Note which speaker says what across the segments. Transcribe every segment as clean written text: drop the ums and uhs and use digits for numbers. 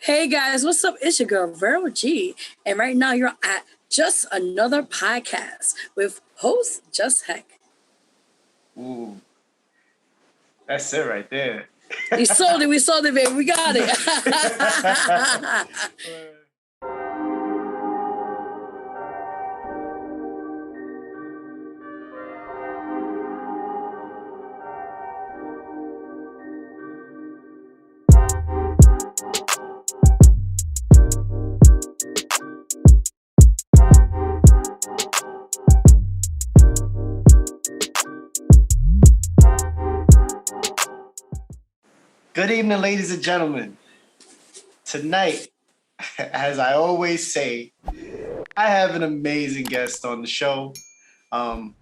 Speaker 1: Hey guys, what's up? It's your girl Vero G, and right now you're at Just Another Podcast with host JustHek.
Speaker 2: Ooh, that's it right there.
Speaker 1: We sold it, baby. We got it.
Speaker 2: Good evening, ladies and gentlemen. Tonight, as I always say, I have an amazing guest on the show, on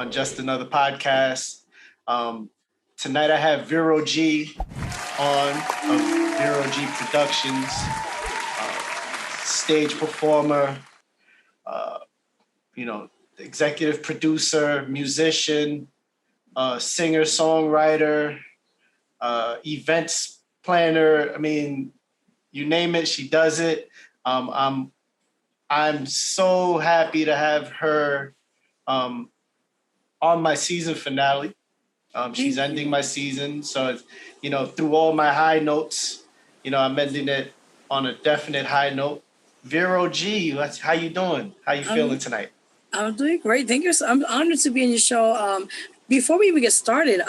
Speaker 2: Just Another Podcast. Tonight I have Vero G on of Vero G Productions, stage performer, executive producer, musician, singer, songwriter, events planner. I mean, you name it, she does it. I'm so happy to have her on my season finale. She's ending my season, so it's, through all my high notes, I'm ending it on a definite high note. Vero G, how you doing? How you feeling tonight?
Speaker 1: I'm doing great. Thank you. I'm honored to be in your show. Before we even get started,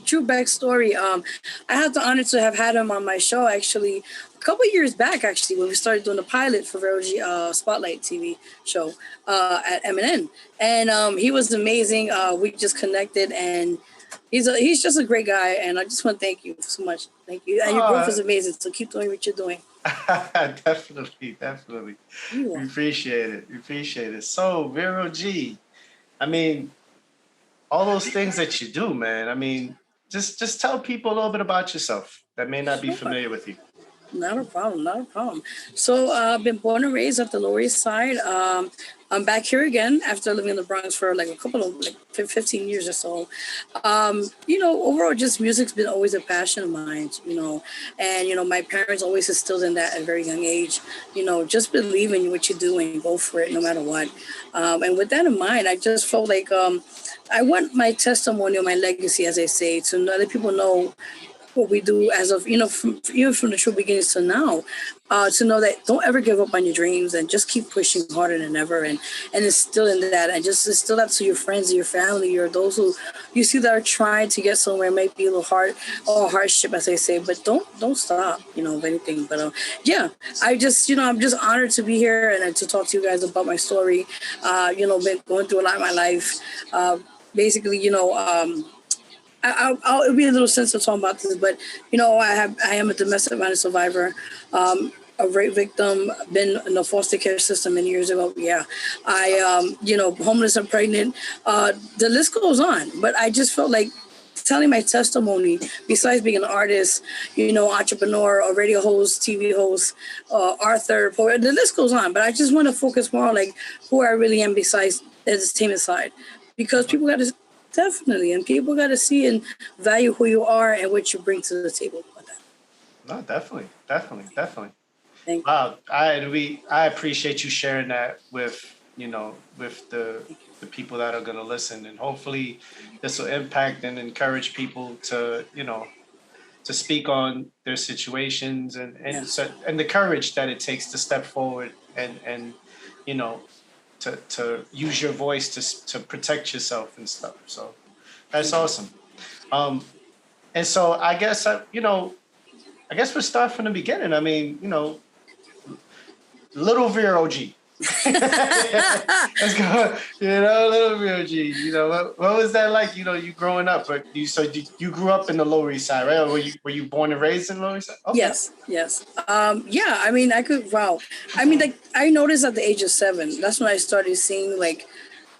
Speaker 1: true backstory. I had the honor to have had him on my show actually a couple of years back, actually, when we started doing the pilot for Vero G Spotlight TV show at MNN. And he was amazing. We just connected, and he's just a great guy. And I just want to thank you so much. Thank you. And your growth is amazing. So keep doing what you're doing.
Speaker 2: Definitely. We appreciate it. So, Vero G, I mean, all those things that you do, man. I mean, just tell people a little bit about yourself that may not be familiar with you.
Speaker 1: Not a problem. So I've been born and raised at the Lower East Side. I'm back here again after living in the Bronx for like a couple of 15 years or so. Overall, just music's been always a passion of mine, and, my parents always instilled in that at a very young age, just believe in what you do and go for it no matter what. And with that in mind, I just felt like I want my testimony or my legacy, as I say, to let people know what we do as of, from the true beginnings to now, to know that don't ever give up on your dreams and just keep pushing harder than ever and instill in that and just instill that to your friends, your family, or those who you see that are trying to get somewhere. It might be a little hard or hardship, as I say, but don't stop, if anything. But I'm just honored to be here and to talk to you guys about my story. Been going through a lot in my life. It'll be a little sensitive talking about this, but I am a domestic violence survivor, a rape victim, been in the foster care system many years ago. Yeah, I homeless and pregnant. The list goes on, but I just felt like telling my testimony. Besides being an artist, entrepreneur, a radio host, TV host, author, poet, the list goes on. But I just want to focus more on like who I really am besides the entertainment side, because people got to. Definitely, and people got to see and value who you are and what you bring to the table.
Speaker 2: No, definitely.
Speaker 1: Thank you.
Speaker 2: Wow, I appreciate you sharing that with the people that are going to listen, and hopefully this will impact and encourage people to to speak on their situations and the courage that it takes to step forward and to use your voice to protect yourself and stuff. So that's awesome. And so I guess we'll start from the beginning. I mean, little Vero G. Let's go. Little Vero G. What was that like? You growing up, but you grew up in the Lower East Side, right? Or were you born and raised in the Lower East Side? Okay.
Speaker 1: Yes. I mean, I noticed at the age of 7. That's when I started seeing like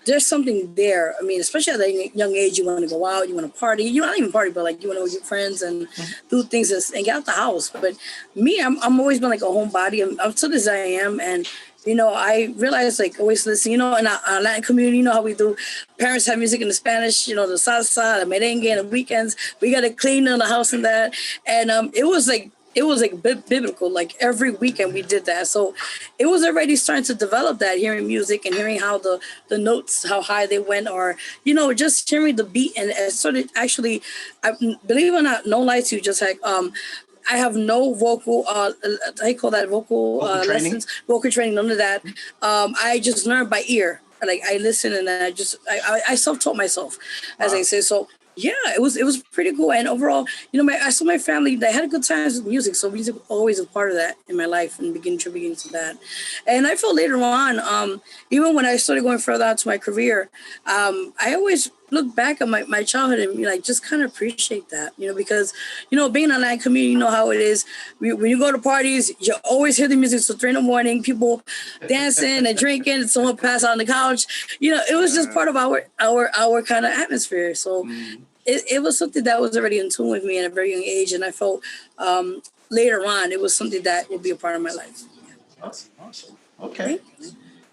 Speaker 1: there's something there. I mean, especially at a young age, you want to go out, you want to party. You not even party, but like you want to go with your friends and do things and get out the house. But me, I'm always been like a homebody. I'm to this I am, and I realized like always listen. In our Latin community, how we do. Parents have music in the Spanish, the salsa, the merengue, and the weekends. We got to clean in the house and that, and it was like it was like biblical. Like every weekend we did that. So it was already starting to develop that, hearing music and hearing how the notes, how high they went, or, just hearing the beat. And it started actually, I believe it or not, no lie to you, just like, I have no vocal, how you call that, vocal lessons, vocal training, none of that. I just learned by ear. Like I listen and I self-taught myself, as I say. So yeah, it was pretty cool. And overall, I saw my family, they had a good times with music. So music always was part of that in my life and beginning to that. And I felt later on, even when I started going further out to my career, I always look back at my childhood and like just kind of appreciate that, because being in a Latin community, you know how it is. When you go to parties, you always hear the music till 3 a.m, people dancing and drinking, someone pass out on the couch. It was just part of our kind of atmosphere. So it was something that was already in tune with me at a very young age, and I felt later on it was something that would be a part of my life.
Speaker 2: Awesome. Okay.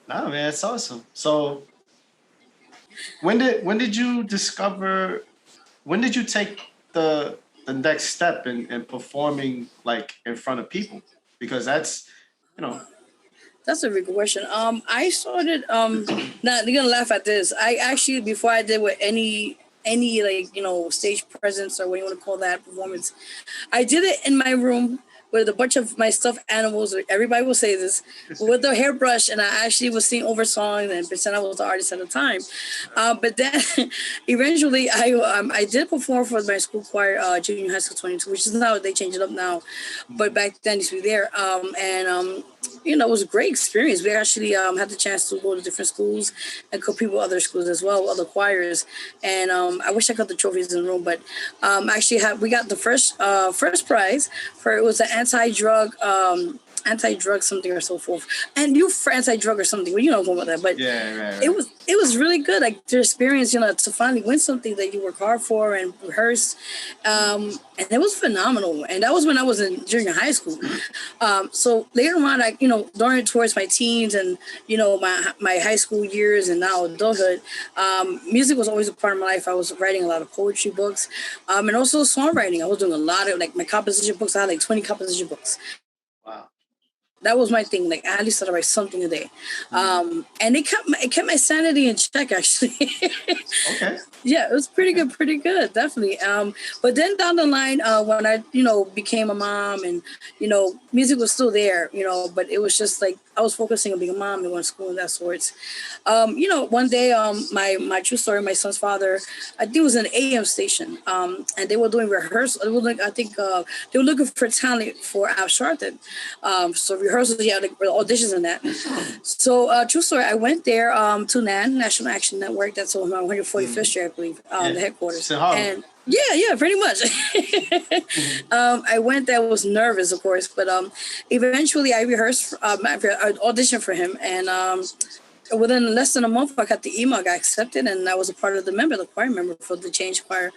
Speaker 2: Nah, man, it's awesome. So when did you take the next step in performing like in front of people? Because that's
Speaker 1: a really good question. I started now you're gonna laugh at this. I actually, before I did with any like stage presence or what you want to call that, performance, I did it in my room with a bunch of my stuffed animals. Everybody will say this, with the hairbrush, and I actually was singing over songs and pretend I was the artist at the time. But then eventually I did perform for my school choir, junior high school 22, which is now, they changed it up now, but back then it used to be there. It was a great experience. We actually had the chance to go to different schools and compete with other schools as well, other choirs. And I wish I got the trophies in the room, but actually we got the first prize for, it was an anti-drug something or so forth. And you for anti-drug or something, well, you know about that. But
Speaker 2: right.
Speaker 1: it was really good, like the experience, to finally win something that you work hard for and rehearse. And it was phenomenal. And that was when I was in junior high school. So later on, during towards my teens and, my high school years and now adulthood, music was always a part of my life. I was writing a lot of poetry books, and also songwriting. I was doing a lot of like my composition books. I had like 20 composition books.
Speaker 2: Wow.
Speaker 1: That was my thing. Like I at least had to write something a day, and it kept my sanity in check. Actually,
Speaker 2: okay.
Speaker 1: Yeah, it was pretty good, definitely. But then down the line, when I became a mom, and music was still there, but it was just like I was focusing on being a mom and going to school and that sorts. One day, my true story, my son's father, I think it was an AM station, and they were doing rehearsal. I think they were looking for talent for Al Sharpton. So rehearsals, yeah, like auditions and that. So true story, I went there to NAN, National Action Network. That's on 145th Street, I believe, the headquarters. And yeah, pretty much. I went there, was nervous, of course, but eventually I rehearsed, I auditioned for him, and within less than a month, I got the email, I got accepted, and I was a part of the choir member for the Change Choir.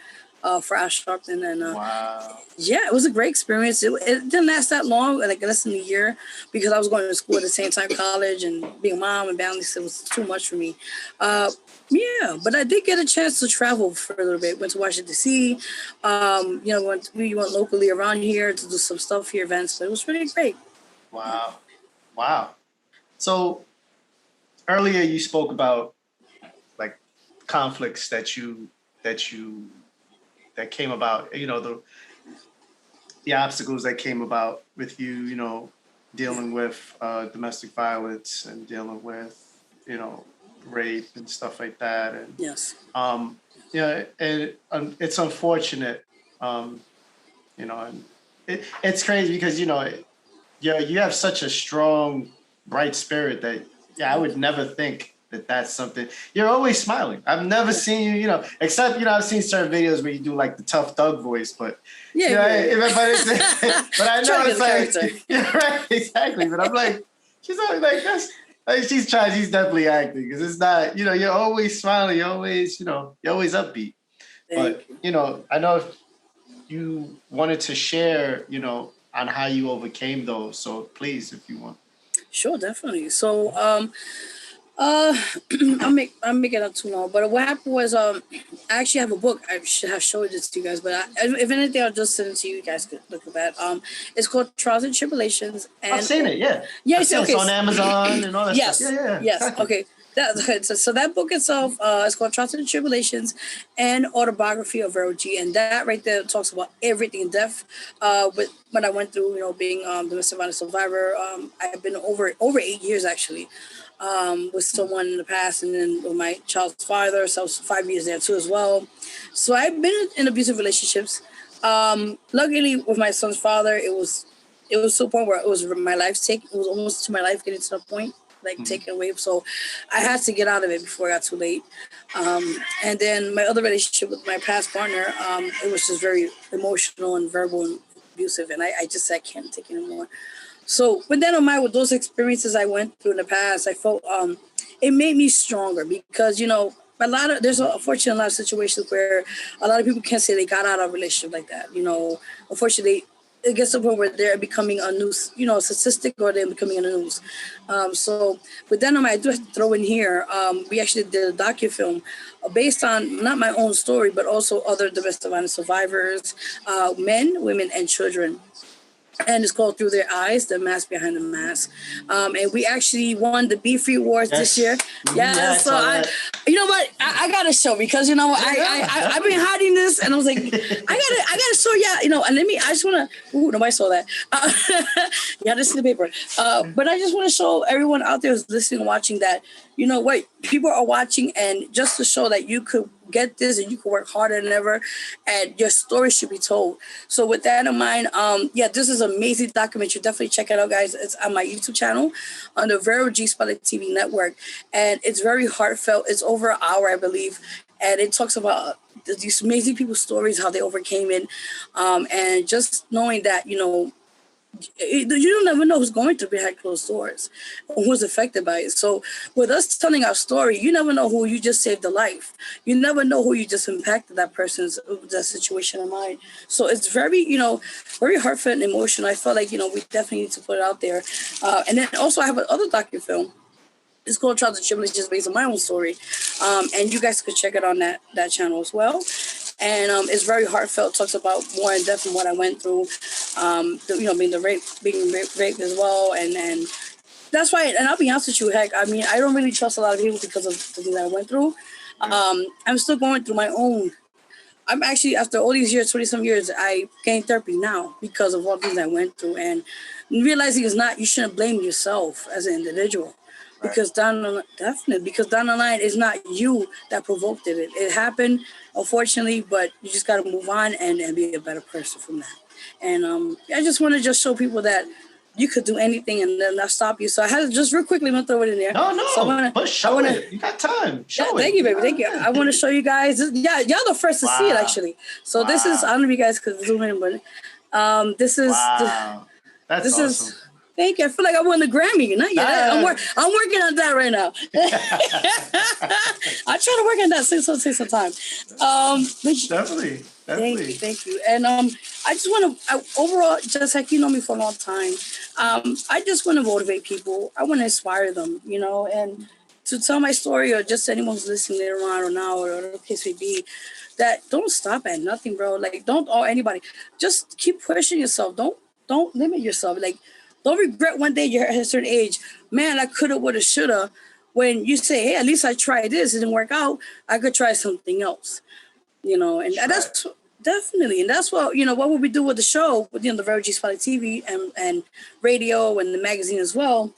Speaker 1: For Al Sharpton, and
Speaker 2: wow.
Speaker 1: Yeah, it was a great experience. It didn't last that long, like less than a year, because I was going to school at the same time, college, and being a mom and balance. It was too much for me. Yeah, but I did get a chance to travel for a little bit. Went to Washington D.C. We went locally around here to do some stuff here, events. But it was really great.
Speaker 2: Wow. So earlier you spoke about like conflicts that came about, the obstacles that came about with you, dealing with domestic violence and dealing with, rape and stuff like that. And
Speaker 1: yes,
Speaker 2: it's unfortunate, and it's crazy because you have such a strong, bright spirit that I would never think that's something. You're always smiling. I've never seen you, except I've seen certain videos where you do like the tough thug voice, but but I know it's like right, exactly. But I'm like, she's always like that's. Like she's definitely acting because it's not, you're always smiling, you're always upbeat. But I know if you wanted to share, on how you overcame those. So please, if you want.
Speaker 1: Sure, definitely. So Uh, I'm making it too long. But what happened was, I actually have a book. I should have showed this to you guys. But if anything, I'll just send it to you. You guys could look at that. It's called Trials and Tribulations.
Speaker 2: I've
Speaker 1: And
Speaker 2: seen it. Yeah.
Speaker 1: yeah,
Speaker 2: I've seen
Speaker 1: okay.
Speaker 2: It's on Amazon and all that
Speaker 1: Yes,
Speaker 2: stuff. Yeah.
Speaker 1: yes.
Speaker 2: Exactly.
Speaker 1: Okay. So that book itself is called Trials and Tribulations and Autobiography of Vero G. And that right there talks about everything in depth. With what I went through, being domestic violence survivor. I've been over 8 years actually. With someone in the past, and then with my child's father, so I was 5 years there too as well. So I've been in abusive relationships. Luckily, with my son's father, it was to a point where it was my life take. It was almost to my life getting to the point, like taken away. So I had to get out of it before it got too late. And then my other relationship with my past partner, it was just very emotional and verbal and abusive, and I just I can't take it anymore. So, with that in mind, with those experiences I went through in the past, I felt it made me stronger because unfortunately a lot of situations where a lot of people can't say they got out of a relationship like that. Unfortunately, it gets to the point where they're becoming a news, statistic, or they're becoming a news. So, with that in mind, I do have to throw in here. We actually did a docu-film based on not my own story, but also other domestic violence survivors, men, women, and children. And it's called Through Their Eyes, The Mask Behind the Mask. And we actually won the Be Free Awards this year. Yeah, so you know what? I got to show because, I've been hiding this and I was like, I gotta show you, and I just want to, nobody saw that. Yeah, this is the paper. But I just want to show everyone out there who's listening and watching that, people are watching, and just to show that you could get this and you can work harder than ever and your story should be told. So with that in mind, this is an amazing documentary. Definitely check it out, guys. It's on my YouTube channel on the Vero G Story TV network, and it's very heartfelt. It's over an hour, I believe, and it talks about these amazing people's stories, how they overcame it, and just knowing that you don't never know who's going through behind closed doors or who's affected by it. So with us telling our story, you never know who you just saved a life. You never know who you just impacted that situation in mind. So it's very, very heartfelt and emotional. I felt like, we definitely need to put it out there. And then also I have another docu-film. It's called Trials and Tribulations, based on my own story. And you guys could check it on that channel as well. And it's very heartfelt. Talks about more in depth and what I went through. Being raped as well, and that's why. And I'll be honest with you, heck, I mean, I don't really trust a lot of people because of the things that I went through. I'm still going through my own. I'm actually, after all these years, 20-some years, I gained therapy now because of all the things I went through, and realizing you shouldn't blame yourself as an individual. Because down the line, it's not you that provoked it. It happened, unfortunately, but you just got to move on and be a better person from that. And I just want to just show people that you could do anything and then not stop you. So I had to just real quickly, I'm going to throw it in there.
Speaker 2: No, show it. You got time. Show it.
Speaker 1: Thank you, baby. Thank you. I want to show you guys. Yeah, y'all the first to see it, actually. So this is, I don't know if you guys could zoom in, but this is...
Speaker 2: That's awesome.
Speaker 1: Thank you. I feel like I won the Grammy. Not yet. I'm working on that right now. I try to work on that since some time.
Speaker 2: Definitely.
Speaker 1: Thank you. And I just want to overall, just like you know me for a long time. I just want to motivate people. I want to inspire them, and to tell my story, or just anyone who's listening later on or now, or whatever the case may be, that don't stop at nothing, bro. Like don't owe anybody. Just keep pushing yourself. Don't limit yourself. Like, don't regret one day you're at a certain age. Man, I coulda, woulda, shoulda. When you say, hey, at least I tried this, it didn't work out. I could try something else, and that's definitely. And that's what, what would we do with the show, with, the Vero G Story TV and radio and the magazine as well.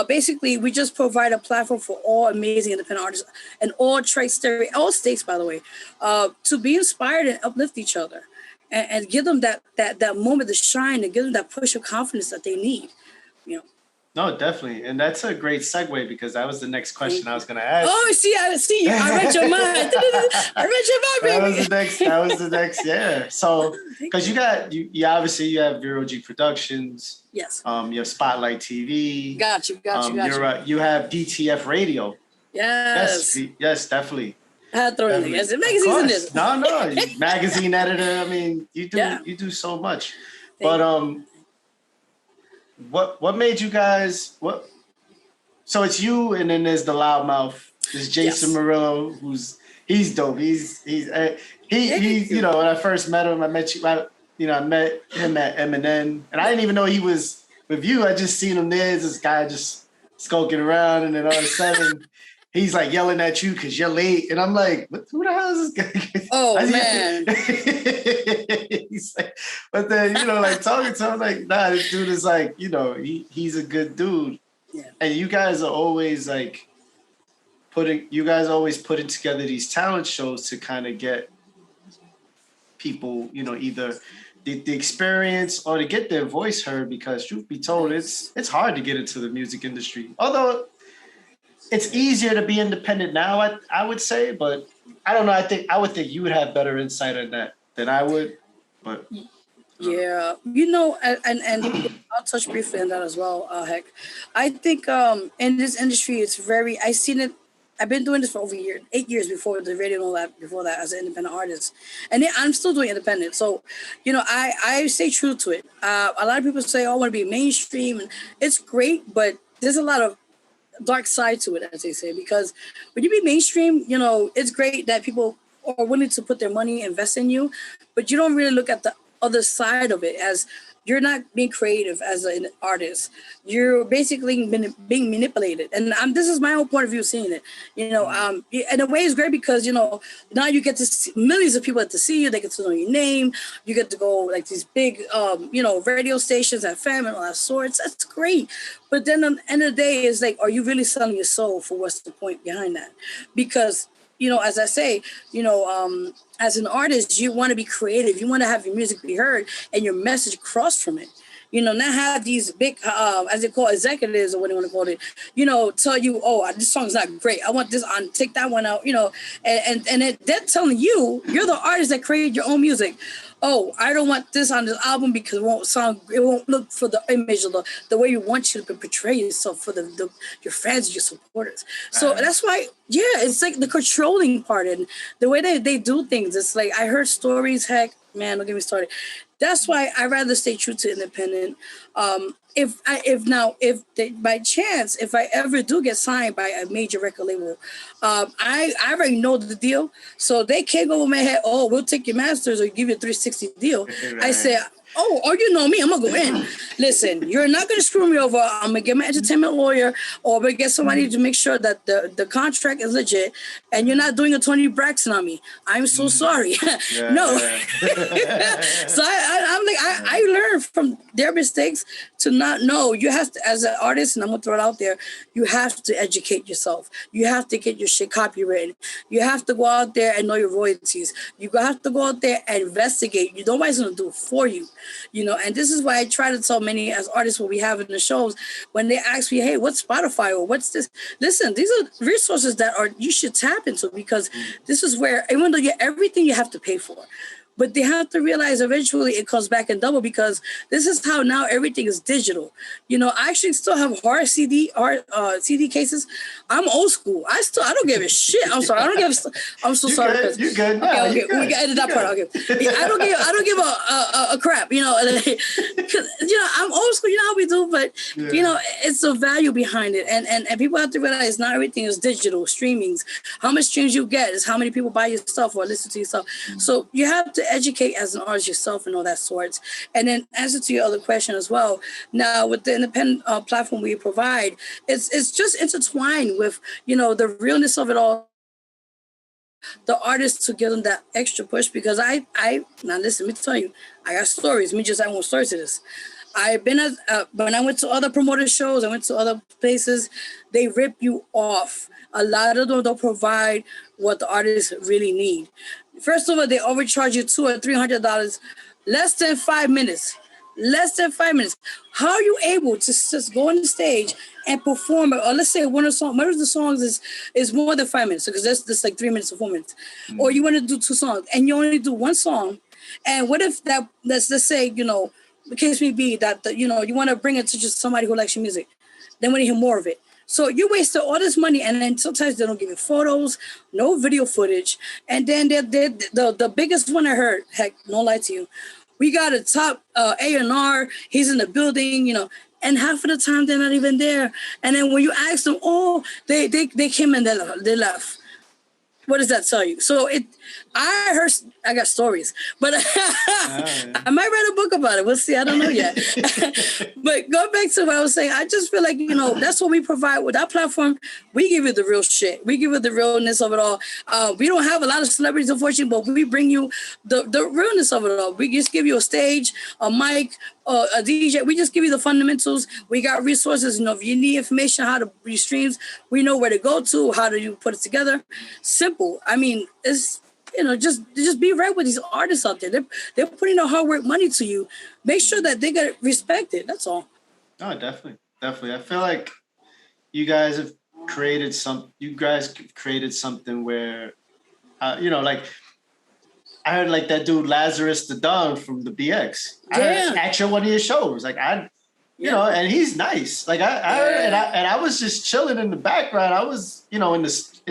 Speaker 1: Basically, we just provide a platform for all amazing independent artists and all tri-state, all states, by the way, to be inspired and uplift each other. And give them that moment to shine, and give them that push of confidence that they need,
Speaker 2: No, definitely. And that's a great segue, because that was the next question I was going to ask.
Speaker 1: Oh, I see. I read your mind. Baby.
Speaker 2: That was the next. Yeah. So, because you obviously you have Vero G Productions.
Speaker 1: Yes.
Speaker 2: You have Spotlight TV.
Speaker 1: Got you.
Speaker 2: You have DTF Radio.
Speaker 1: Yes.
Speaker 2: Yes, definitely.
Speaker 1: I had thrown in there. Magazines in this.
Speaker 2: No. Magazine editor. I mean, you do so much. But what made you guys So it's you, and then there's the loudmouth. There's Jason Murillo, he's dope. He's you know, when I first met him, I met him at Eminem, and I didn't even know he was with you. I just seen him there. This guy just skulking around, and then all of a sudden he's like yelling at you because you're late, and I'm like, who the hell is this guy?
Speaker 1: Oh man.
Speaker 2: He's like, but then, you know, like talking to him, like, nah, this dude is like, you know, he's a good dude.
Speaker 1: Yeah.
Speaker 2: And you guys are always like putting together these talent shows to kind of get people, you know, either the experience or to get their voice heard, because truth be told, it's hard to get into the music industry. Although it's easier to be independent now, I would say, but I don't know. I would think you would have better insight on that than I would. But
Speaker 1: yeah, you know, and I'll touch briefly on that as well. Heck, I think in this industry, it's very. I seen it. I've been doing this for over 8 years before the radio and all that. Before that, as an independent artist, and then I'm still doing independent. So, you know, I stay true to it. A lot of people say, "Oh, I want to be mainstream," and it's great, but there's a lot of dark side to it, as they say, because when you be mainstream, you know, it's great that people are willing to put their money, invest in you, but you don't really look at the other side of it, as you're not being creative as an artist. You're basically being manipulated. And this is my own point of view seeing it. You know, in a way it's great because, you know, now you get to see, millions of people get to see you. They get to know your name. You get to go like these big, you know, radio stations, FM and all that sorts. That's great. But then at the end of the day, it's like, are you really selling your soul for what's the point behind that? Because, you know, as I say, you know, as an artist, you want to be creative. You want to have your music be heard and your message cross from it. You know, not have these big, as they call executives or what they want to call it, you know, tell you, oh, this song's not great. I want this on, take that one out, you know, and they're telling you, you're the artist that created your own music. Oh, I don't want this on this album because it won't look for the image or the way you want you to portray yourself for your fans, your supporters. So that's why, yeah, it's like the controlling part and the way they do things. It's like, I heard stories, heck, man, don't get me started. That's why I rather stay true to independent. If by chance, if I ever do get signed by a major record label, I already know the deal. So they can't go over my head, oh, we'll take your masters or give you a 360 deal. Right. I say, oh, you know me, I'm going to go in. Listen, you're not going to screw me over. I'm going to get my entertainment lawyer or I'm going to get somebody to make sure that the contract is legit and you're not doing a Tony Braxton on me. I'm so sorry. No. So I'm like, I learned from their mistakes to not know. You have to, as an artist, and I'm going to throw it out there, you have to educate yourself. You have to get your shit copywritten. You have to go out there and know your royalties. You have to go out there and investigate. Nobody's going to do it for you. You know, and this is why I try to tell many as artists what we have in the shows when they ask me, hey, what's Spotify or what's this? Listen, these are resources that you should tap into because this is where, even though everything you have to pay for, but they have to realize eventually it comes back in double because this is how now everything is digital. You know, I actually still have hard CD cases. I'm old school. I don't give a shit. I'm sorry. I'm so sorry.
Speaker 2: You're good.
Speaker 1: Okay. We can edit that part. Okay. Yeah, I don't give a crap. You know, because you know I'm old school. You know how we do, but you know it's the value behind it, and people have to realize not everything is digital streamings. How much streams you get is how many people buy your stuff or listen to your stuff. So you have to educate as an artist yourself and all that sorts. And then answer to your other question as well. Now with the independent platform we provide, it's just intertwined with, you know, the realness of it all. The artists to give them that extra push because I now listen, let me tell you, I got stories. Let me just add one story to this. I've been when I went to other promoter shows, I went to other places, they rip you off. A lot of them don't provide what the artists really need. First of all, they overcharge you $200 or $300 less than 5 minutes. Less than 5 minutes. How are you able to just go on the stage and perform it? Or let's say one of the songs is more than 5 minutes because that's like 3 minutes or 4 minutes. Or you want to do two songs and you only do one song. And what if that, let's say, you know, the case may be that, you know, you want to bring it to just somebody who likes your music. They want to hear more of it. So you wasted all this money, and then sometimes they don't give you photos, no video footage. And then the biggest one I heard, heck, no lie to you, we got a top A&R, he's in the building, you know, and half of the time they're not even there. And then when you ask them, oh, they came and they left. What does that tell you? So I got stories, but I might write a book about it. We'll see. I don't know yet. But going back to what I was saying, I just feel like, that's what we provide with our platform. We give you the real shit. We give you the realness of it all. We don't have a lot of celebrities, unfortunately, but we bring you the realness of it all. We just give you a stage, a mic, a DJ. We just give you the fundamentals. We got resources. If you need information, how to do streams, we know where to go to, how do you put it together. Simple. I mean, it's, just be right with these artists out there. They're putting their hard work money to you. Make sure that they get respected. That's all.
Speaker 2: Oh, definitely. I feel like you guys have created something where, like, I heard like that dude LAzarus the Don from the BX. I heard at one of your shows. Like and he's nice. Like I heard, and I was just chilling in the background. I was, in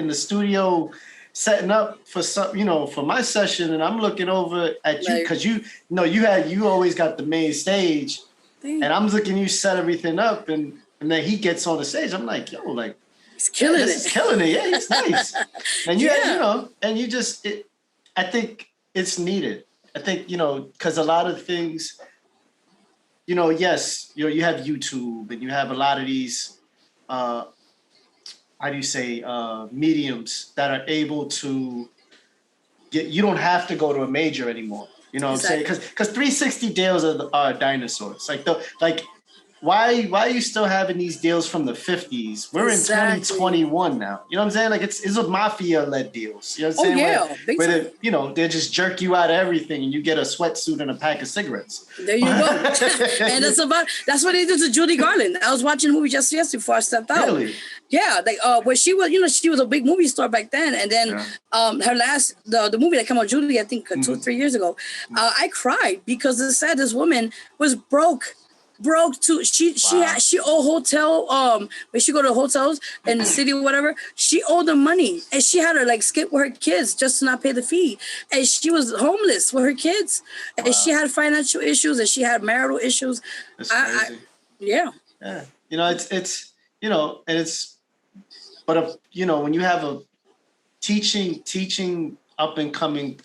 Speaker 2: the studio setting up for for my session, and I'm looking over at you because you always got the main stage, and I'm looking, you set everything up, and then he gets on the stage. I'm like, yo, like
Speaker 1: he's killing it.
Speaker 2: He's killing it. Yeah, he's nice. And and you just I think it's needed. I think, because a lot of things, yes, you have YouTube and you have a lot of these, mediums that are able to you don't have to go to a major anymore. You know what I'm saying? Because 360 deals are dinosaurs. Why are you still having these deals from the 50s? We're in 2021 now. You know what I'm saying? Like it's a mafia-led deals. You know what I'm saying? Where they just jerk you out of everything and you get a sweatsuit and a pack of cigarettes.
Speaker 1: There you go. And that's what they did to Judy Garland. I was watching a movie just yesterday before I stepped out.
Speaker 2: Really?
Speaker 1: Yeah, where she was, she was a big movie star back then. And then her last, the movie that came out, Judy, I think 2 or 3 years ago, I cried because it said this woman was broke too. She owed hotel when she go to hotels in the city or whatever, she owed them money, and she had to skip with her kids just to not pay the fee, and she was homeless with her kids, and she had financial issues and she had marital issues.
Speaker 2: That's crazy. It's but when you have a teaching up and coming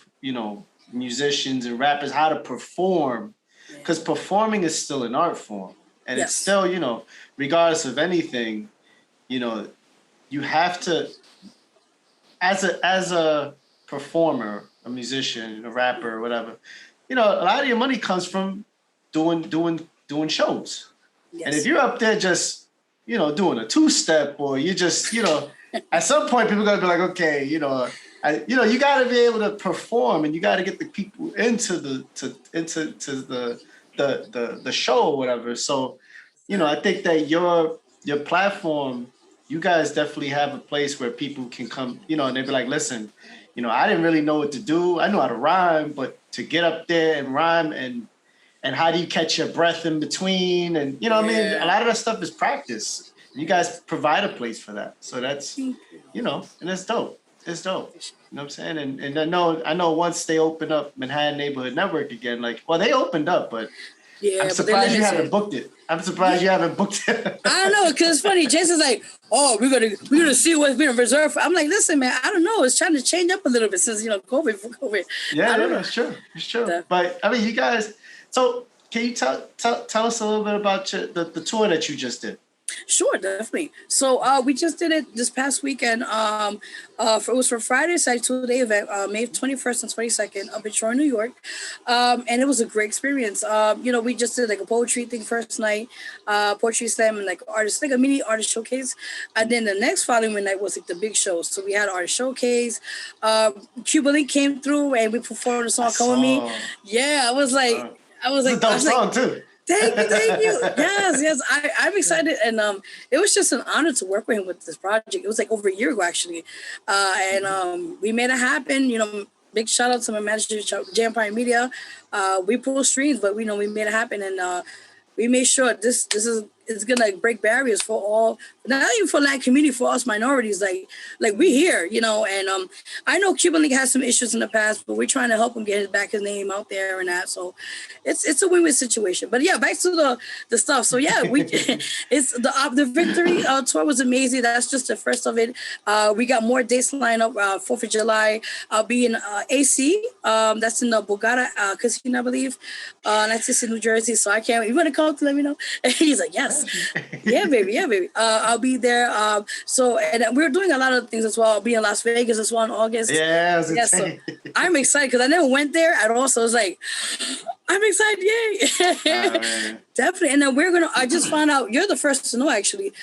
Speaker 2: musicians and rappers how to perform. Because performing is still an art form. And it's still, regardless of anything, you have to, as a performer, a musician, a rapper, or whatever, a lot of your money comes from doing shows. Yes. And if you're up there just, doing a two-step, or you just, at some point people are gonna be like, okay, you got to be able to perform, and you got to get the people into the show or whatever. So, I think that your platform, you guys definitely have a place where people can come, and they'd be like, listen, I didn't really know what to do. I know how to rhyme, but to get up there and rhyme and how do you catch your breath in between? And, a lot of that stuff is practice. You guys provide a place for that. So that's, and it's dope. It's dope. You know what I'm saying? And I know once they open up Manhattan Neighborhood Network again, they opened up, but I'm surprised you haven't booked it. I know, because it's funny. Jason's like, oh, we're gonna see what's been reserved for. I'm like, listen, man, I don't know. It's trying to change up a little bit since COVID. Yeah, it's true. It's true. But I mean, you guys. So can you tell us a little bit about the tour that you just did?
Speaker 1: Sure, definitely. So we just did it this past weekend. It was for Friday, Saturday, 2-day event, May 21st and 22nd up in Troy, New York. And it was a great experience. We just did a poetry thing first night, poetry slam, and artists, a mini artist showcase. And then the next following night was the big show. So we had artist showcase. Cuba Link came through and we performed a song "Come With Me." Yeah, I was like,
Speaker 2: it's a dope song too.
Speaker 1: Thank you. Yes. I'm excited, and it was just an honor to work with him with this project. It was over a year ago, actually, and we made it happen. Big shout out to my manager, J Empire Media. We pulled strings, but we made it happen, and we made sure this is it's gonna break barriers for all, not even for that community, for us minorities. Like we here, you know. And I know Cuban League has some issues in the past, but we're trying to help him get his name out there and that. So it's a win-win situation. But yeah, back to the stuff. So yeah, we it's the victory tour was amazing. That's just the first of it. We got more dates lined up. 4th of July, I'll be in AC. That's in the Bogota Casino, I believe. That's just in New Jersey. So I can't. You want to call to let me know? And he's like, yes, yeah, baby, yeah, baby. I'll be there. And we're doing a lot of things as well. I'll be in Las Vegas as well in August.
Speaker 2: Yeah,
Speaker 1: so I'm excited because I never went there at all. So it's like, I'm excited, yay! Definitely. And then I just found out, you're the first to know actually.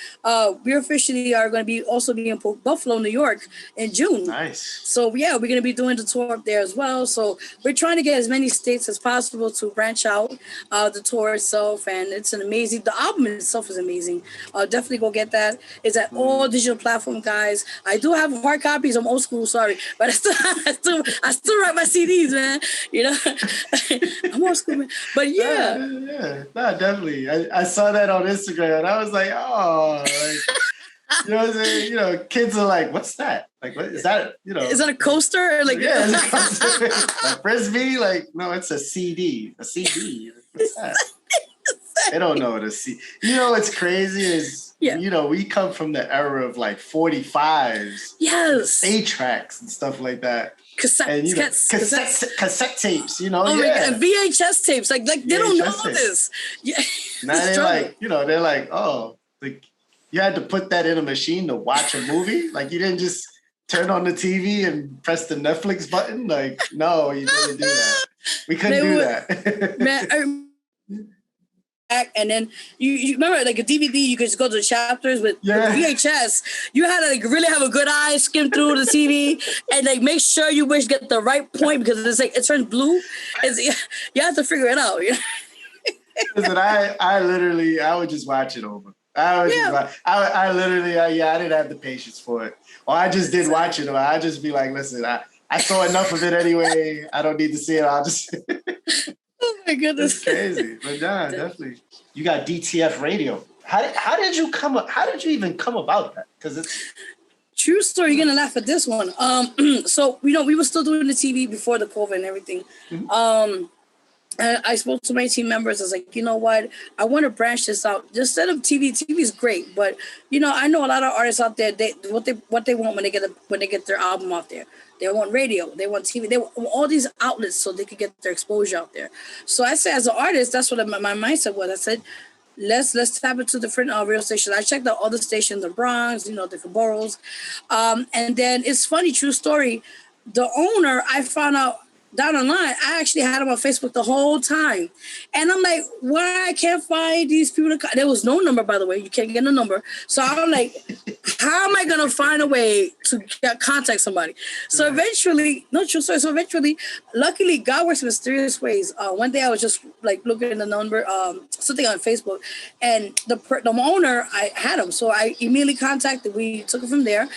Speaker 1: We officially are going to be also be in Buffalo, New York in June.
Speaker 2: Nice.
Speaker 1: So yeah, we're going to be doing the tour up there as well. So we're trying to get as many states as possible to branch out the tour itself. And it's an amazing, the album itself is amazing. Definitely go get that. It's at all digital platform, guys. I do have hard copies. I'm old school, sorry. But I still write my CDs, man. You know, I'm old school, man. But yeah.
Speaker 2: Yeah, no, definitely. I saw that on Instagram and I was like, oh, like, you know what I'm saying? You know, kids are like, what's that? Like, what is that? You know,
Speaker 1: is that a coaster? Like,
Speaker 2: yeah, it's a coaster. Like frisbee? Like, no, it's a CD. A CD. What's that? They don't know what a CD. You know what's crazy is, you know, we come from the era of like 45s.
Speaker 1: Yes.
Speaker 2: 8-tracks and stuff like that.
Speaker 1: Cassette
Speaker 2: tapes, you know.
Speaker 1: Oh my God, VHS tapes. Like they don't know
Speaker 2: tapes.
Speaker 1: this. Yeah.
Speaker 2: Now they're like, you know, they're like, oh, like you had to put that in a machine to watch a movie. Like you didn't just turn on the TV and press the Netflix button. Like, no, you didn't do that. We couldn't do that.
Speaker 1: Man, and then you remember like a DVD, you could just go to the chapters with VHS. You had to like really have a good eye, skim through the TV, and like make sure you get the right point because it's like it turns blue. You have to figure it out. You know?
Speaker 2: Listen, I would just watch it over. I didn't have the patience for it. Or I just didn't watch it. Or I just be like, listen, I saw enough of it anyway. I don't need to see it. I'll just.
Speaker 1: Oh my goodness,
Speaker 2: it's crazy. But yeah, definitely. You got DTF Radio. How did you even come about that? Because it's
Speaker 1: true story. You're gonna laugh at this one. So you know we were still doing the TV before the COVID and everything. Mm-hmm. And I spoke to my team members. I was like, you know what? I want to branch this out. Instead of TV, TV is great, but you know, I know a lot of artists out there. What they want when they get their album out there. They want radio. They want TV. They want all these outlets so they could get their exposure out there. So I said, as an artist, that's what my mindset was. I said, let's tap into different radio stations. I checked out all the stations in the Bronx, you know, different boroughs, and then it's funny, true story. The owner, I found out down the line, I actually had him on Facebook the whole time. And I'm like, why I can't find these people to there was no number, by the way. You can't get a number. So I'm like, how am I going to find a way to contact somebody? So eventually, no true story. So eventually, luckily, God works in mysterious ways. One day I was just like looking at the number, something on Facebook, and the owner, I had him. So I immediately contacted. We took it from there.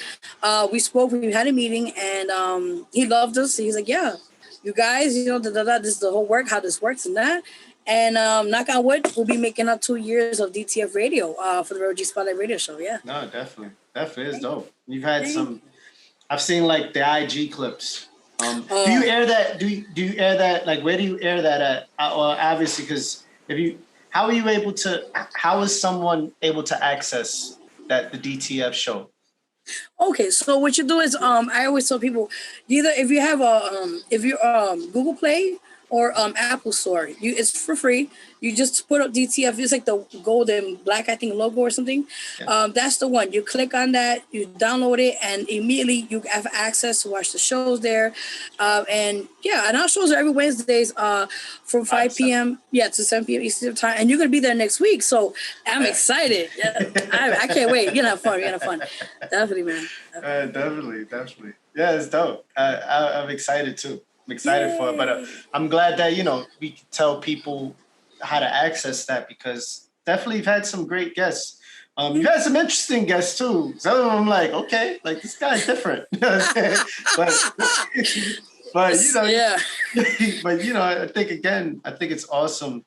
Speaker 1: We spoke. We had a meeting, and he loved us. He's like, yeah. You guys, you know, this is the whole work, how this works and that. And knock on wood, we'll be making up 2 years of DTF radio for the Vero G Spotlight radio show. Yeah.
Speaker 2: No, definitely. Definitely is dope. You've had some, I've seen like the IG clips. Do you air that? Do you air that? Like, where do you air that at? Obviously, because how is someone able to access the DTF show?
Speaker 1: Okay, so what you do is I always tell people either if you have Google Play or Apple Store, it's for free. You just put up DTF. It's like the gold and black, I think, logo or something. Yeah. That's the one. You click on that, you download it, and immediately you have access to watch the shows there. And our shows are every Wednesdays from 5 p.m. to 7 p.m. Eastern time. And you're going to be there next week. So I'm excited. I can't wait. You're going to have fun. Definitely, man.
Speaker 2: Definitely. Yeah, it's dope. I'm excited, too. I'm excited for it. But I'm glad that, you know, we can tell people how to access that, because definitely you've had some great guests. You've had some interesting guests too. Some of them like, okay, like this guy's different. but you know, but you know, I think it's awesome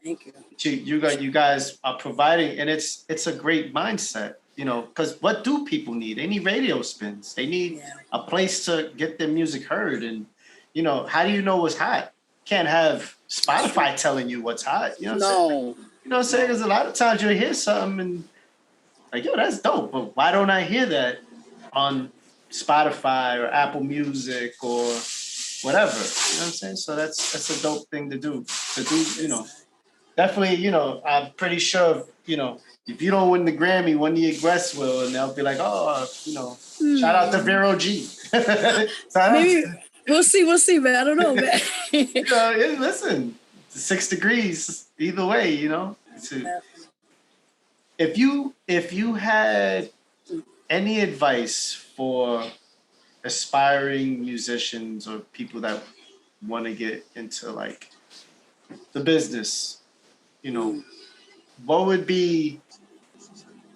Speaker 1: Thank you.
Speaker 2: You guys are providing, and it's a great mindset, you know, because what do people need? They need radio spins. They need a place to get their music heard. And, you know, how do you know what's hot? Can't have Spotify telling you what's hot. You know what I'm saying? You know what I'm saying? Because a lot of times you'll hear something and like, yo, that's dope. But why don't I hear that on Spotify or Apple Music or whatever? You know what I'm saying? So that's a dope thing to do, you know. Definitely, you know, I'm pretty sure, you know, if you don't win the Grammy, one of your guests will, and they'll be like, oh, you know, shout out to Vero G.
Speaker 1: Maybe we'll see, man. I don't know, man.
Speaker 2: You know, listen, 6 degrees either way, you know. If you had any advice for aspiring musicians or people that want to get into like the business, you know, what would be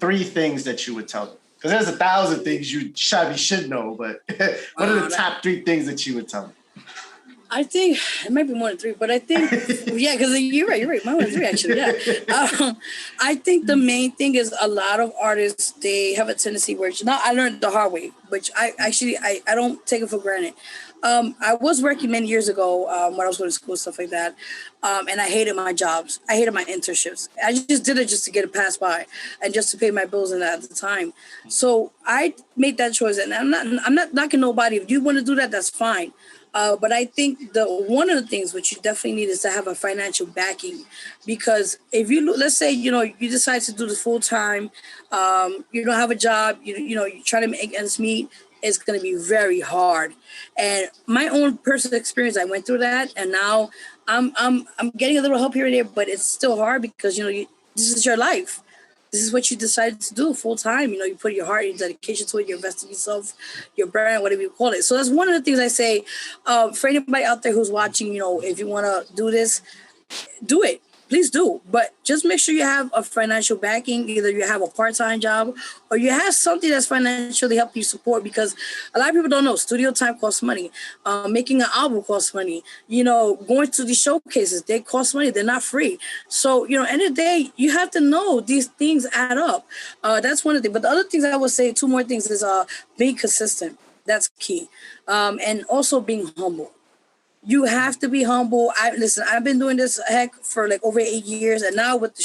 Speaker 2: 3 things that you would tell them? Because there's 1,000 things you should know, but what are the top 3 things that you would tell them?
Speaker 1: I think it might be more than 3, but I think, yeah, because you're right. Mine was 3, actually, yeah. I think the main thing is a lot of artists, they have a tendency where, now I learned the hard way, which I don't take it for granted. I was working many years ago when I was going to school, stuff like that, and I hated my jobs. I hated my internships. I just did it just to get it passed by and just to pay my bills and that at the time. So I made that choice, and I'm not knocking nobody. If you want to do that, that's fine. But I think one of the things which you definitely need is to have a financial backing, because if you let's say you decide to do this full time, you don't have a job, you try to make ends meet. It's going to be very hard. And my own personal experience, I went through that, and now I'm getting a little help here and there, but it's still hard because this is your life. This is what you decided to do full time. You put your heart, your dedication to it. You're investing yourself, your brand, whatever you call it. So that's one of the things I say for anybody out there who's watching. If you want to do this, do it. Please do. But just make sure you have a financial backing. Either you have a part-time job or you have something that's financially helping you support, because a lot of people don't know studio time costs money. Making an album costs money. Going to these showcases, they cost money. They're not free. So, end of the day, you have to know these things add up. That's one of the things. But the other things I would say, 2 more things, is being consistent. That's key. And also being humble. You have to be humble. I've been doing this for like over 8 years, and now with the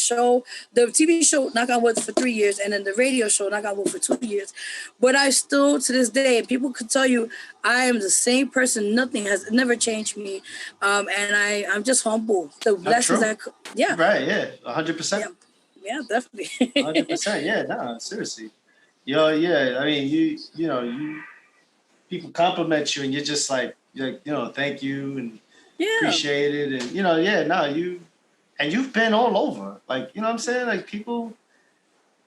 Speaker 1: TV show, knock on wood, for 3 years, and then the radio show, knock on wood, for 2 years. But I still, to this day, people could tell you I am the same person. Nothing has never changed me, and I'm just humble. The blessings yeah,
Speaker 2: right, yeah, 100%.
Speaker 1: Yeah, definitely.
Speaker 2: 100%. Yeah, no, seriously. Yeah. I mean, you people compliment you, and you're just like, thank you and appreciate it. And, you've been all over. Like, you know what I'm saying? Like people,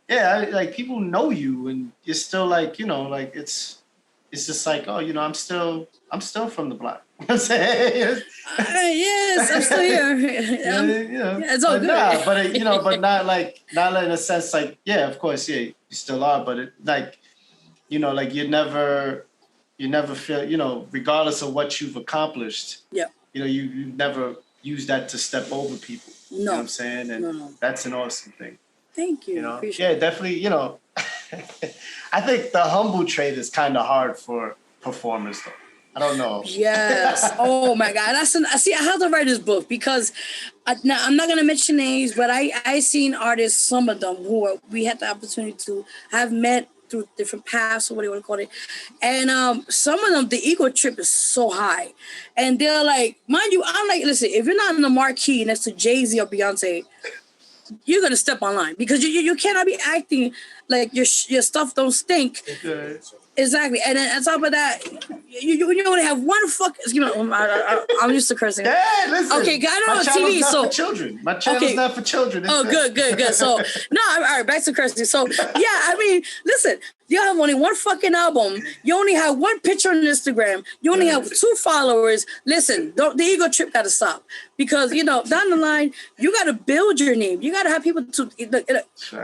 Speaker 2: people know you, and you're still like, it's just like, oh, I'm still from the block. You know what I'm saying?
Speaker 1: Yes, I'm still here. It's all good.
Speaker 2: But not in a sense like, yeah, of course, yeah, you still are, but you never feel, regardless of what you've accomplished, you never use that to step over people. No. You know what I'm saying? And that's an awesome thing.
Speaker 1: Thank you.
Speaker 2: Yeah, definitely, I think the humble trait is kind of hard for performers, though. I don't know.
Speaker 1: Yes. Oh my God. I have to write this book because now I'm not going to mention names, but I seen artists, some of them we had the opportunity to have met through different paths, or what do you want to call it. And some of them, the ego trip is so high. And they're like, mind you, I'm like, listen, if you're not in the marquee next to Jay-Z or Beyonce, you're going to step online, because you cannot be acting like your stuff don't stink. Okay. Exactly. And then on top of that, you only have one I'm used to cursing.
Speaker 2: Yeah, listen.
Speaker 1: Okay, I don't know TV.
Speaker 2: For children. My channel's not for children.
Speaker 1: Good. So, no, all right, back to cursing. So, yeah, I mean, listen, You have only one fucking album. You only have one picture on Instagram. You only have 2 followers. Listen, the ego trip got to stop. Because, down the line, you got to build your name. You got to have people to...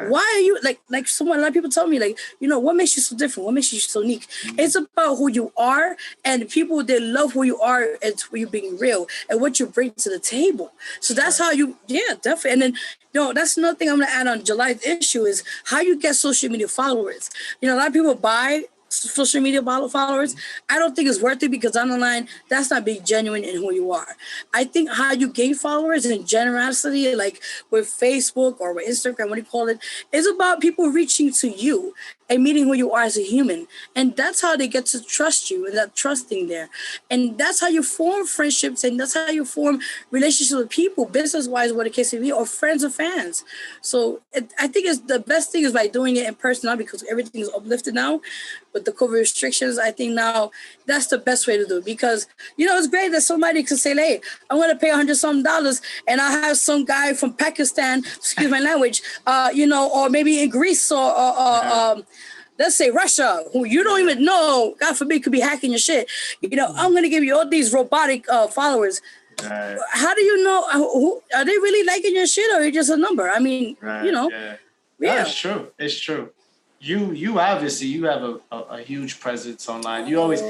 Speaker 1: Why are you... Like a lot of people tell me, what makes you so different? What makes you so unique? It's about who you are, and people, they love who you are and you being real and what you bring to the table. So that's how you... Yeah, definitely. And then, that's another thing I'm going to add on July's issue is how you get social media followers. A lot of people buy social media followers. I don't think it's worth it because on the line, that's not being genuine in who you are. I think how you gain followers and generosity, like with Facebook or with Instagram, what do you call it, is about people reaching to you and meeting who you are as a human. And that's how they get to trust you and that trusting there. And that's how you form friendships and that's how you form relationships with people, business-wise, what the case may be, or friends or fans. So I think it's the best thing is by doing it in person now because everything is uplifted now. With the COVID restrictions, I think now that's the best way to do it because, it's great that somebody could say, hey, I'm going to pay $100 and I have some guy from Pakistan, excuse my language, or maybe in Greece or let's say Russia, who you don't even know, God forbid, could be hacking your shit. I'm going to give you all these robotic followers. Right. How do you know? Who are they really liking your shit or are you just a number? I mean,
Speaker 2: right. Yeah. That's true. It's true. You obviously you have a huge presence online. You always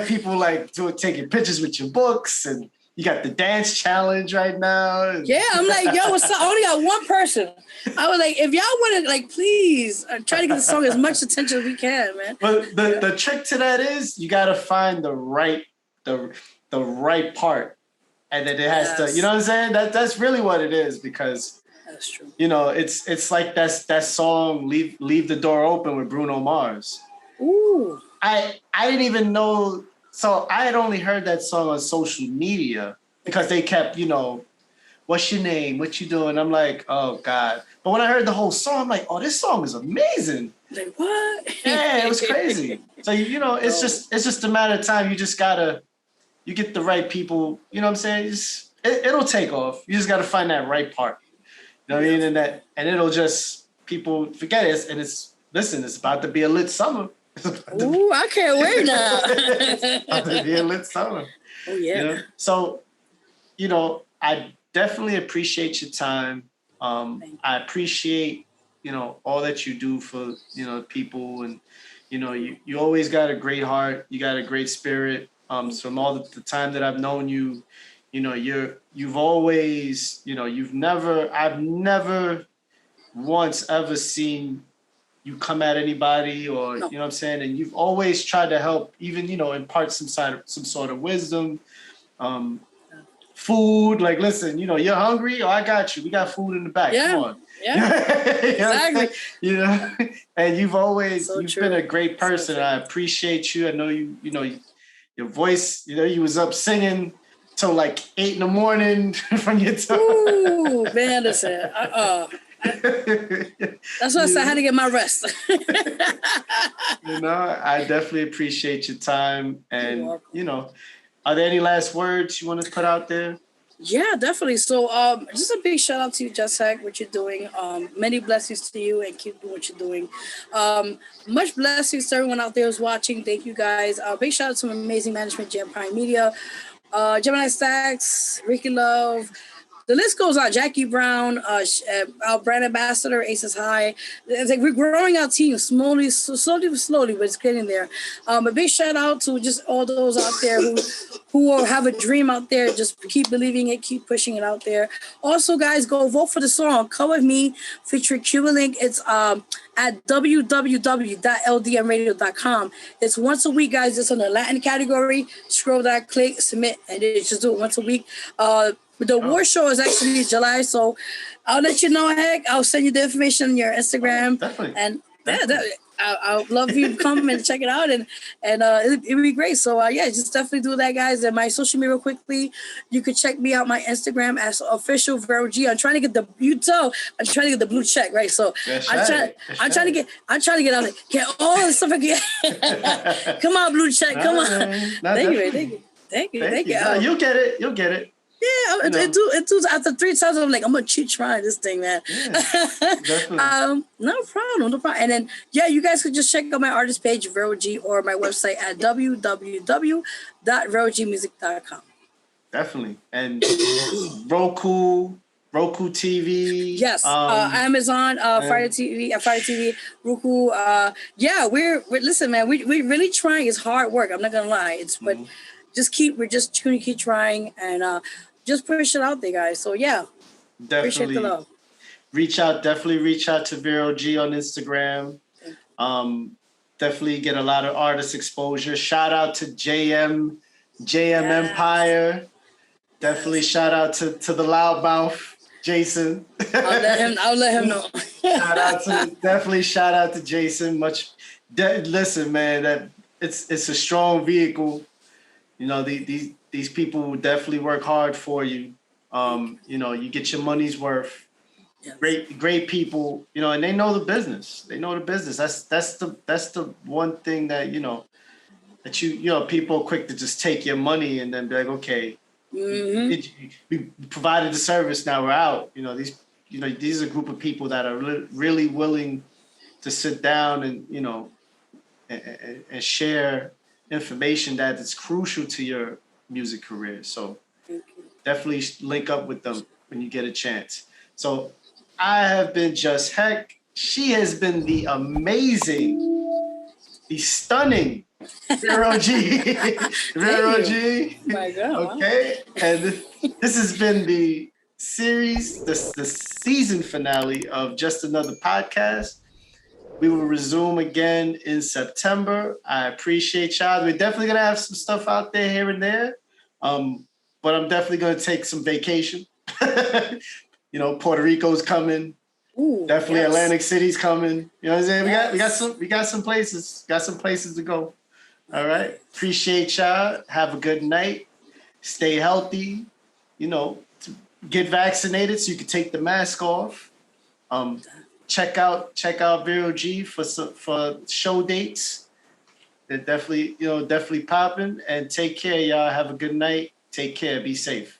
Speaker 2: people like taking pictures with your books and you got the dance challenge right now.
Speaker 1: Yeah, I'm like, yo, what's up? I only got one person. I was like, if y'all want to, please try to get the song as much attention as we can, man.
Speaker 2: But the trick to that is you got to find the right part, and then it has to. You know what I'm saying? That's really what it is because.
Speaker 1: That's true.
Speaker 2: It's like that song Leave the Door Open with Bruno Mars.
Speaker 1: Ooh.
Speaker 2: I didn't even know. So I had only heard that song on social media because they kept, what's your name? What you doing? I'm like, oh God. But when I heard the whole song, I'm like, oh, this song is amazing.
Speaker 1: Like what?
Speaker 2: Yeah, it was crazy. So it's just a matter of time. You just you get the right people. You know what I'm saying? It'll take off. You just gotta find that right part. You know what I mean? And it'll just, people forget it. And it's about to be a lit summer.
Speaker 1: Ooh, I can't wait now.
Speaker 2: It's about to be a lit summer.
Speaker 1: Oh, yeah.
Speaker 2: So, I definitely appreciate your time. I appreciate, all that you do for, people. And, you always got a great heart. You got a great spirit. From all the time that I've known you, you've always, I've never once ever seen you come at anybody or,
Speaker 1: no.
Speaker 2: You know what I'm saying? And you've always tried to help, even, impart some sort of wisdom, food. Like, listen, you're hungry? Oh, I got you. We got food in the back.
Speaker 1: Yeah.
Speaker 2: Come on.
Speaker 1: Yeah,
Speaker 2: exactly. And you've
Speaker 1: true.
Speaker 2: been a great person. So I appreciate you. I know your voice, you was up singing till like 8 a.m. from your time.
Speaker 1: Ooh, man, listen. That's why I said I had to get my rest.
Speaker 2: I definitely appreciate your time. And, are there any last words you want to put out there?
Speaker 1: Yeah, definitely. So just a big shout out to you, JustHek, what you're doing. Many blessings to you and keep doing what you're doing. Much blessings to everyone out there who's watching. Thank you guys. Big shout out to amazing management, Jam Prime Media, Gemini Stacks, Ricky Love. The list goes on. Jackie Brown, our brand ambassador, Aces High. It's like we're growing our team slowly, but it's getting there. A big shout out to just all those out there who have a dream out there. Just keep believing it, keep pushing it out there. Also, guys, go vote for the song "Come With Me" featuring Cuba Link. It's at www.ldmradio.com. It's once a week, guys. It's on the Latin category. Scroll that, click, submit, and then just do it once a week. The award show is actually July, so I'll let you know, Heck. I'll send you the information on your Instagram.
Speaker 2: Definitely.
Speaker 1: And I would love you to come and check it out, and it'd be great. So just definitely do that, guys. And my social media, real quickly, you could check me out my Instagram as official Vero G. I'm trying to get the blue check, right? So I'm trying to get out there, get all the stuff I get. Come on, blue check, come on. Thank you.
Speaker 2: You'll get it.
Speaker 1: Yeah, it do. After 3 times, I'm like, I'm gonna keep trying this thing, man.
Speaker 2: Yeah, definitely.
Speaker 1: No problem, no problem. And then, yeah, you guys could just check out my artist page, Vero G, or my website at www.verogmusic.com.
Speaker 2: Definitely. And Roku TV.
Speaker 1: Yes, Amazon, Fire TV, Roku. Yeah, we're listen, man. We really trying. It's hard work. I'm not gonna lie. But we're just gonna keep trying and just push it out there, guys. So yeah, appreciate the
Speaker 2: Definitely
Speaker 1: love.
Speaker 2: definitely reach out to Vero G on Instagram. Definitely get a lot of artist exposure. Shout out to JM Empire. Definitely shout out to the loudmouth Jason.
Speaker 1: I'll let him know.
Speaker 2: shout out to Jason. Listen, man, that it's a strong vehicle. You know, these people definitely work hard for you. You know, you get your money's worth. Yes. Great people, you know, and they know the business. That's the one thing that, you know, people are quick to just take your money and then be like, okay, we provided the service, now we're out. You know, these are a group of people that are really willing to sit down and, you know, and share information that is crucial to your music career. So definitely link up with them when you get a chance. So I have been JustHek. She has been the amazing, the stunning Vero G. Vero G.
Speaker 1: My God.
Speaker 2: Okay. And this has been the series, the season finale of Just Another Podcast. We will resume again in September. I appreciate y'all. We're definitely going to have some stuff out there here and there. But I'm definitely going to take some vacation. You know, Puerto Rico's coming.
Speaker 1: Ooh,
Speaker 2: definitely
Speaker 1: yes.
Speaker 2: Atlantic City's coming. You know what I'm saying?
Speaker 1: Yes.
Speaker 2: We got some places to go. All right. Appreciate y'all. Have a good night. Stay healthy. You know, get vaccinated so you can take the mask off. Check out Vero G for show dates. They're definitely popping. And take care, y'all. Have a good night. Take care. Be safe.